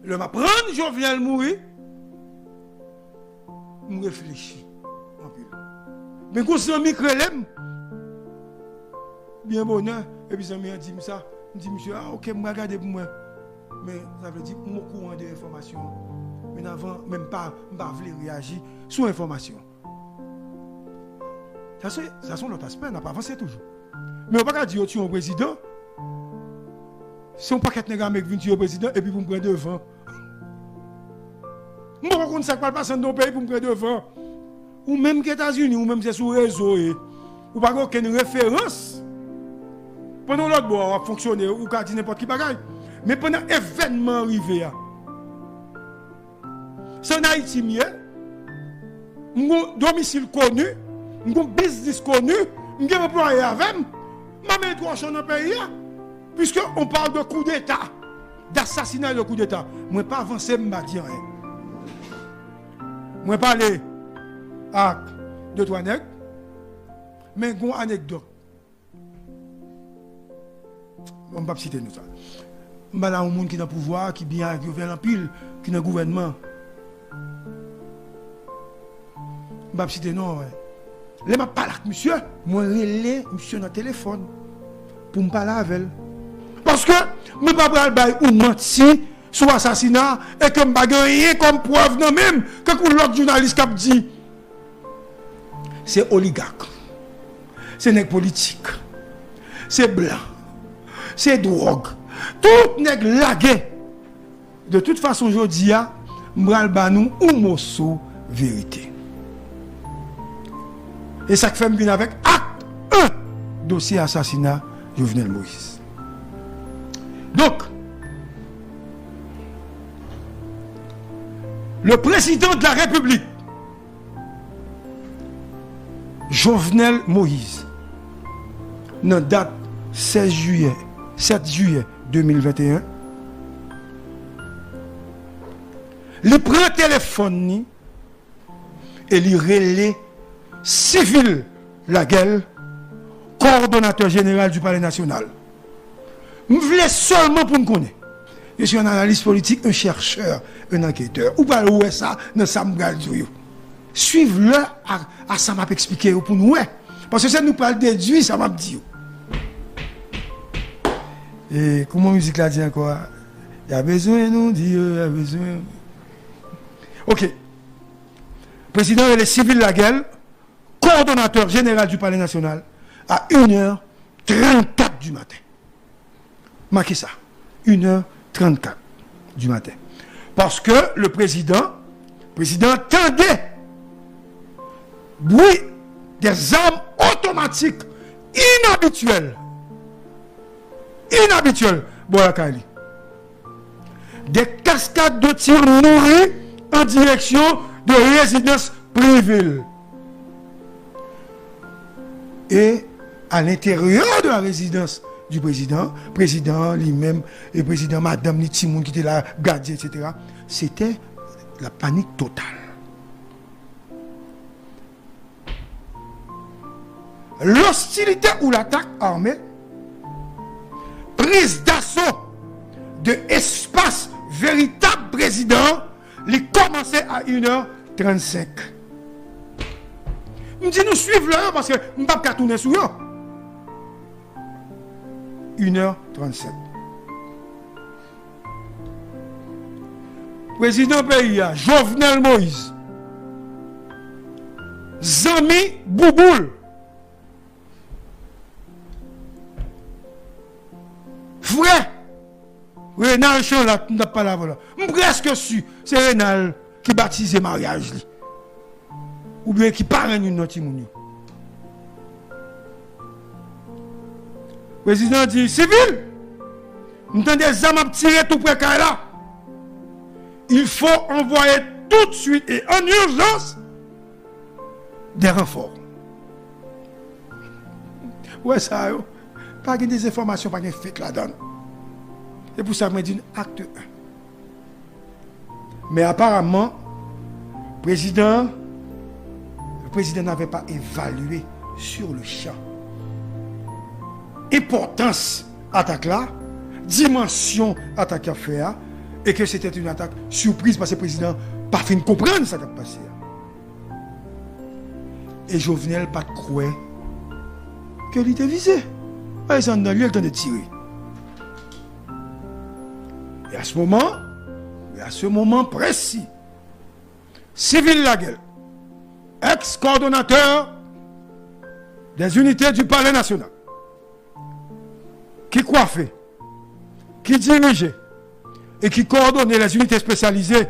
Le m'a prendre Jovenel mourir, je réfléchis. Mais quand c'est un microlème, bien bonheur, et puis ça m'a dit ça, je dis monsieur, ah ok, je vais regarder pour moi. Mais ça veut dire que je suis au courant de l'information. Mais avant, même pas, je ne voulais réagir sur l'information. Ça sont l'autre aspect, on n'a pas avancé toujours. Mais on ne peut pas dire que tu es un président. Si on ne peut pas être qui vient au président et puis pour me prendre devant. Je ne sais pas ce qui se passe dans nos pays pour me prendre devant. Ou même les États-Unis, ou même c'est sur le réseau. Ou pas aucune référence. Pendant l'autre bois, on a fonctionné, ou on a dit n'importe qui bagaille. Mais pendant l'événement arrivé, c'est en Haïti, mon domicile connu, mon business connu, mon employé avec, ma mère doit changer dans le pays. Puisqu'on parle de coup d'État, d'assassinat et de coup d'État. Moi, pas avancer, je ne vais pas dire rien. Moi, parler à deux, trois nègres, mais une anecdote. On ne va pas citer nous ça. Je vais un monde qui est dans le pouvoir, qui vient en pile, qui est dans le gouvernement. Je ne vais pas citer non. Je ne parle avec monsieur, moi, je relais monsieur dans le téléphone pour me parler avec elle. Parce que je ne peux pas parler ou mentir sur l'assassinat et que je ne peux pas gagner comme preuve non même que l'autre journaliste qui a dit. C'est oligarque, c'est nègre politique, c'est blanc, c'est drogue. Tout nègre lagué. De toute façon, je dis, je vais nous un morceau vérité. Et ça fait venir avec acte 1, dossier assassinat Jovenel Moïse. Donc, le président de la République, Jovenel Moïse, dans date 7 juillet 2021, il prend le téléphone et il relève Civil Laguel, coordonnateur général du Palais national. Je voulais seulement pour me connaître. Je suis un analyste politique, un chercheur, un enquêteur. Ou pas où est ça dans Samgal. Suivez-le à ça m'a expliqué pour nous. Parce que ça nous parle déduit, ça m'a dit. Et comment la musique là dit encore? Il y a besoin, non, Dieu, il y a besoin. Ok. Président et les civils Laguel, coordonnateur général du Palais national, à 1h34 du matin. Marquez ça. 1h34 du matin. Parce que le président tendait bruit des armes automatiques inhabituelles. Boakali. Des cascades de tirs nourris en direction de résidences privées. Et à l'intérieur de la résidence du président lui-même, et président madame Nitimoun qui était là, gardien, etc. C'était la panique totale. L'hostilité ou l'attaque armée, prise d'assaut de espace véritable président, il commençait à 1h35. Je dis nous suivons l'heure parce que je ne peux pas tourner sur eux. 1h37. Président pays, Jovenel Moïse, Zami Bouboul, frère, Rénal Chanlat, nous n'avons pas la voilà. Je suis presque sûr, c'est Rénal qui baptise le mariage. Ou bien qui parraine une autre mouni. Le président dit, civil, nous avons des armes à tirer tout près de là. Il faut envoyer tout de suite et en urgence des renforts. Ouais, ça, pas des informations, pas de fake là-dedans. C'est pour ça que je dis acte 1. Mais apparemment, le président n'avait pas évalué sur le champ. Importance attaque là, dimension attaque à faire, et que c'était une attaque surprise parce que le président n'a pas fait comprendre ce qui a passé. Et Jovenel n'a pas cru qu'il était visé. Il s'en a lui le temps de tirer. Et à ce moment précis, Civil Laguel, ex-coordonnateur des unités du Palais national, qui coiffait, qui dirigeait et qui coordonnait les unités spécialisées,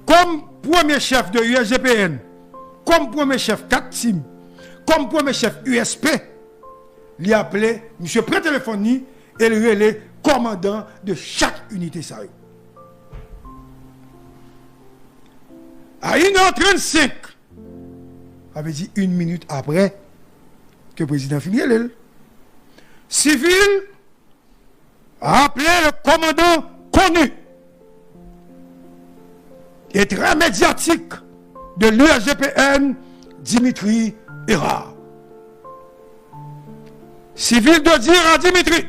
comme premier chef de USGPN, comme premier chef 4 TIM, comme premier chef USP, il a appelé M. Pré-Téléphoni et le relais commandant de chaque unité. À 1h35, avait dit 1 minute après que le président finit l'île, Civil a appelé le commandant connu et très médiatique de l'USGPN, Dimitri Erard. Civil de dire à Dimitri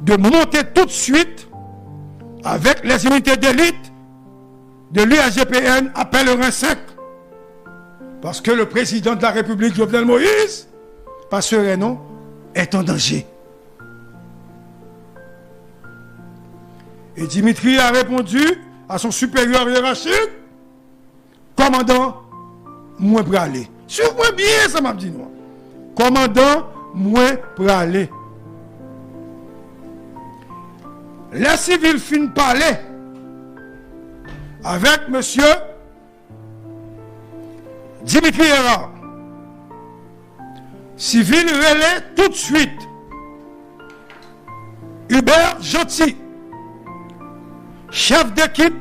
de monter tout de suite avec les unités d'élite de l'USGPN appel rang 5. Parce que le président de la République, Jovenel Moïse, pas sereinement, est en danger. Et Dimitri a répondu à son supérieur hiérarchique, commandant, moi pour aller. Sur-moi bien, ça m'a dit moi. Commandant, moi pour aller. Les civils fin parler avec monsieur Dimitri Erard. Civil relais tout de suite Hubert Gentil, chef d'équipe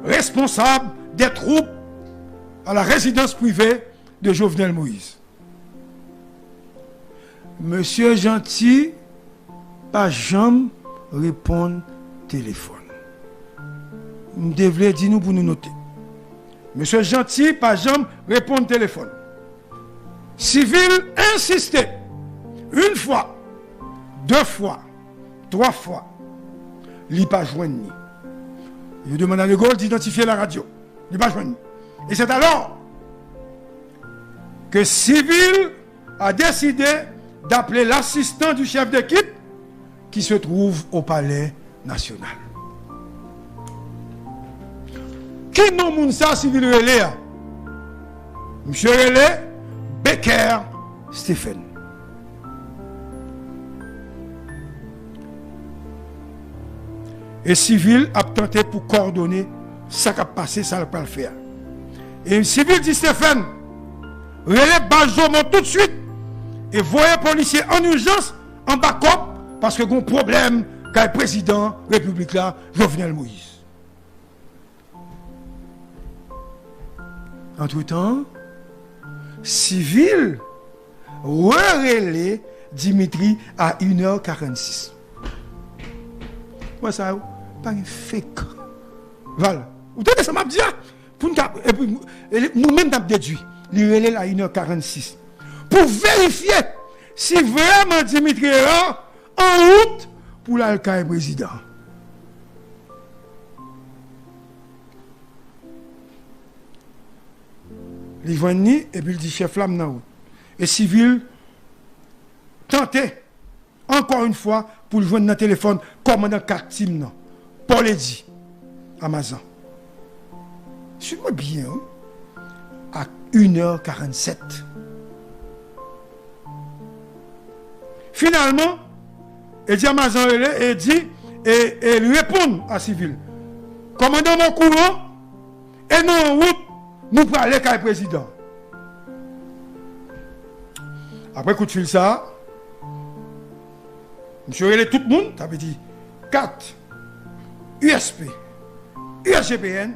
responsable des troupes à la résidence privée de Jovenel Moïse. Monsieur Gentil, pas jamais répondre téléphone. Nous devons dire nous pour nous noter. Monsieur Gentil, pas jamais répondre téléphone. Civil insistait. 1 fois, 2 fois, 3 fois. Il n'a pas joint ni. Il demande à De Gaulle d'identifier la radio. Il n'a pas joint ni. Et c'est alors que Civil a décidé d'appeler l'assistant du chef d'équipe qui se trouve au Palais national. Qui nomme ça Civil Relais? Monsieur Relais, Becker Stephen. Et Civil a tenté pour coordonner ça qui a passé, ça ne va pas le faire. Et Civil dit Stephen, relais Bazomon tout de suite et voyez policier en urgence, en backup, parce que y a un problème qu'a le président République là, Jovenel Moïse. Entre-temps, Civil relais Dimitri à 1h46. Moi, ça, pas un fake. Voilà. Vous tenez ça m'a dit, nous-mêmes, nous avons déduit. Il relais à 1h46. Pour vérifier si vraiment Dimitri est là, en route pour l'alcaï président. Il va ni et puis il dit chef flamme dans route. Et Civil tentait encore une fois pour le joindre dans le téléphone commandant 4 teams, Paul Eddy, Amazon. Suis-moi bien, hein? À 1h47. Finalement, Eddy Amazon et dit et lui répond à Civil. Commandant mon courant, et nous en route, nous pour aller avec le président. Après coup de fil ça, monsieur relais tout le monde, ça veut dire 4 USP, USGPN,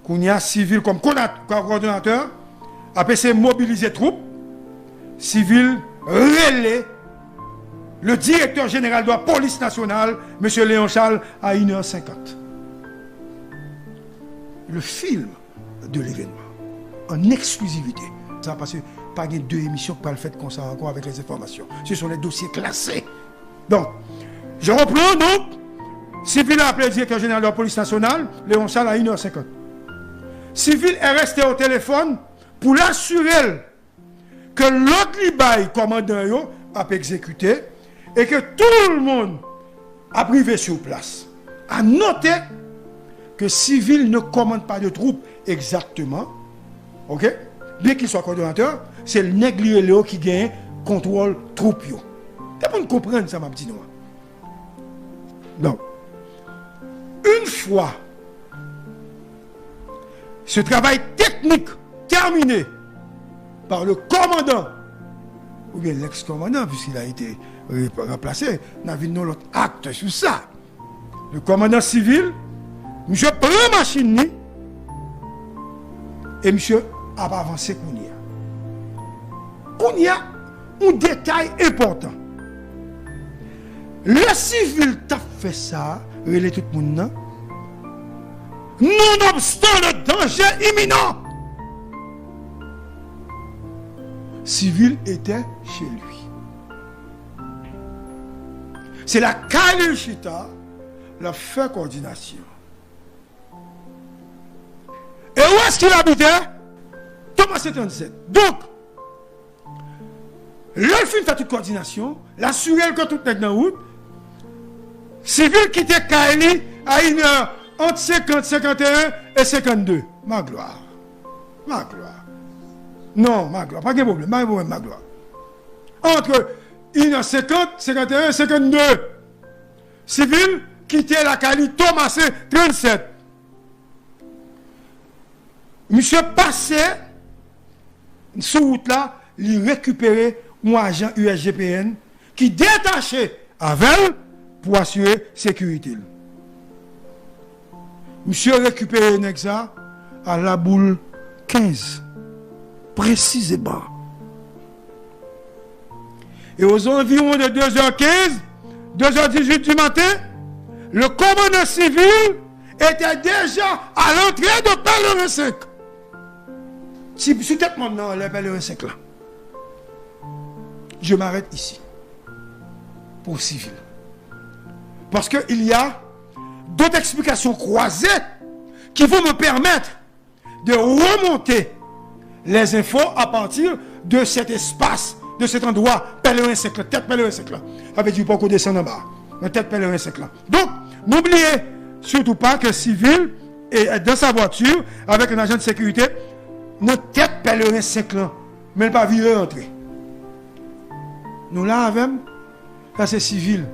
qu'on y a Civil comme coordonnateur, après c'est mobiliser troupes, Civil relais le directeur général de la police nationale, monsieur Léon Charles, à 1h50. Le film de l'événement, en exclusivité. Ça parce que pas de 2 émissions qui parlent fait comme ça encore avec les informations. Ce sont les dossiers classés Donc, je reprends donc. Civil a appelé le directeur général de la police nationale, Léon Charles, à 1h50. Civil est resté au téléphone pour l'assurer que l'autre libaye commandant a exécuté et que tout le monde a privé sur place. À noter que Civil ne commande pas de troupes exactement, ok? Bien qu'il soit coordonnateur, c'est le nègre Léo qui gagne contrôle troupe. C'est pour nous comprendre ça, m'a dit nous. Donc, une fois ce travail technique terminé par le commandant, ou bien l'ex-commandant, puisqu'il a été remplacé, nous avons l'autre acte sur ça. Le commandant civil, monsieur prend la machine et monsieur a avancé Kounia. Un détail important. Le civil t'a fait ça, il est tout le monde, nonobstant le danger imminent. Civil était chez lui. C'est la Kalilchita, la fait coordination. Et où est-ce qu'il habitait? Thomas 77. Donc, le film fait toute coordination, l'assurer que tout est dans la route. Civil qui était Kaili à une heure entre 50, 51 et 52. Ma gloire. Non, ma gloire. Pas de problème, ma gloire. Entre 1h50, 51 et 52. Civil quittait la Kaili Thomas 37. Monsieur passait sur route là, il récupérait un agent USGPN qui détachait avec pour assurer sécurité. Monsieur récupéré Nexa à la boule 15, précisément. Et aux environs de 2h15, 2h18 du matin, le commandant civil était déjà à l'entrée de Pèlerin 5. Si peut-être maintenant, le Pèlerin 5 là. Je m'arrête ici. Pour civil. Parce qu'il y a d'autres explications croisées qui vont me permettre de remonter les infos à partir de cet espace, de cet endroit, Pèlerin 5 là, tête Pèlerin 5 là. Avec du pas qu'on descend en bas. La tête Pèlerin 5 là. Donc, n'oubliez surtout pas que civil est dans sa voiture avec un agent de sécurité, notre tête Pèlerin 5 là, mais elle pas viré entrer. Nous là avec, ça c'est civil.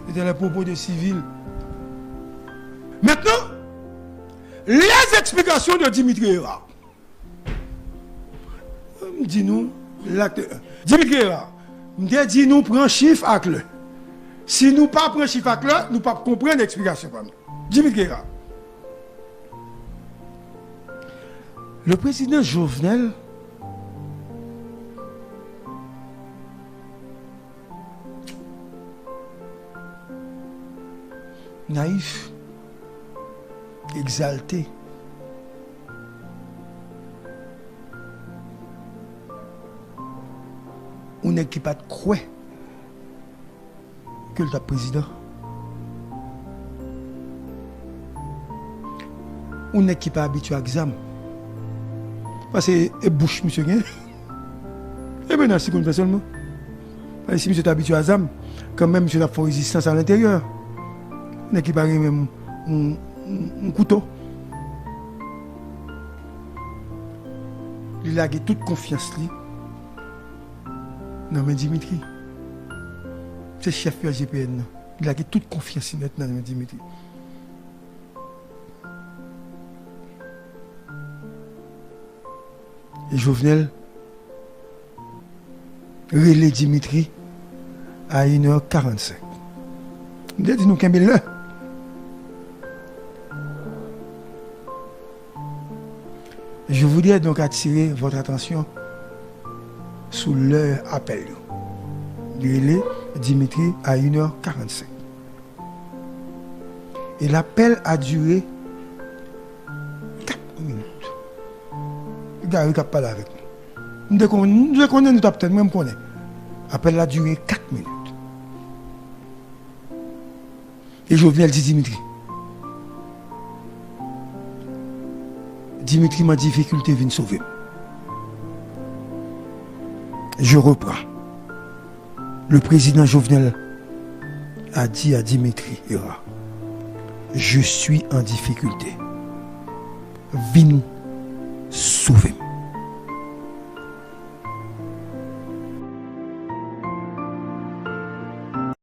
C'était le propos de civil. Maintenant, les explications de Dimitri Héra. Dis-nous, l'acte 1. Dimitri Héra, dis-nous, prends chiffre avec le. Si nous ne pas prendre chiffre avec le, nous ne pas comprendre l'explication. Dimitri Héra. Le président Jovenel naïf, exalté. On n'est qui pas de croix que le président. On n'est qui pas habitué à l'examen. Parce que bouche, monsieur. Et bien, c'est comme ça seulement. Si monsieur est habitué à l'examen, quand même, monsieur a fait résistance à l'intérieur. On n'est qui pas même un couteau. Il a toute confiance. Non, mais Dimitri, c'est chef de GPN. Il a toute confiance maintenant, mais Dimitri. Et Jovenel relais Dimitri à 1h45. Il a dit nous qu'un bel là. Je voudrais donc attirer votre attention sur leur appel. Relais Dimitri à 1h45. Et l'appel a duré 4 minutes. Le gars, il n'a pas parlé avec nous. Nous connaissons, nous peut-être même connaît. L'appel a duré 4 minutes. Et Jovenel dit Dimitri m'a difficulté vient sauver. Je reprends. Le président Jovenel a dit à Dimitri Hira, je suis en difficulté. Viens sauver.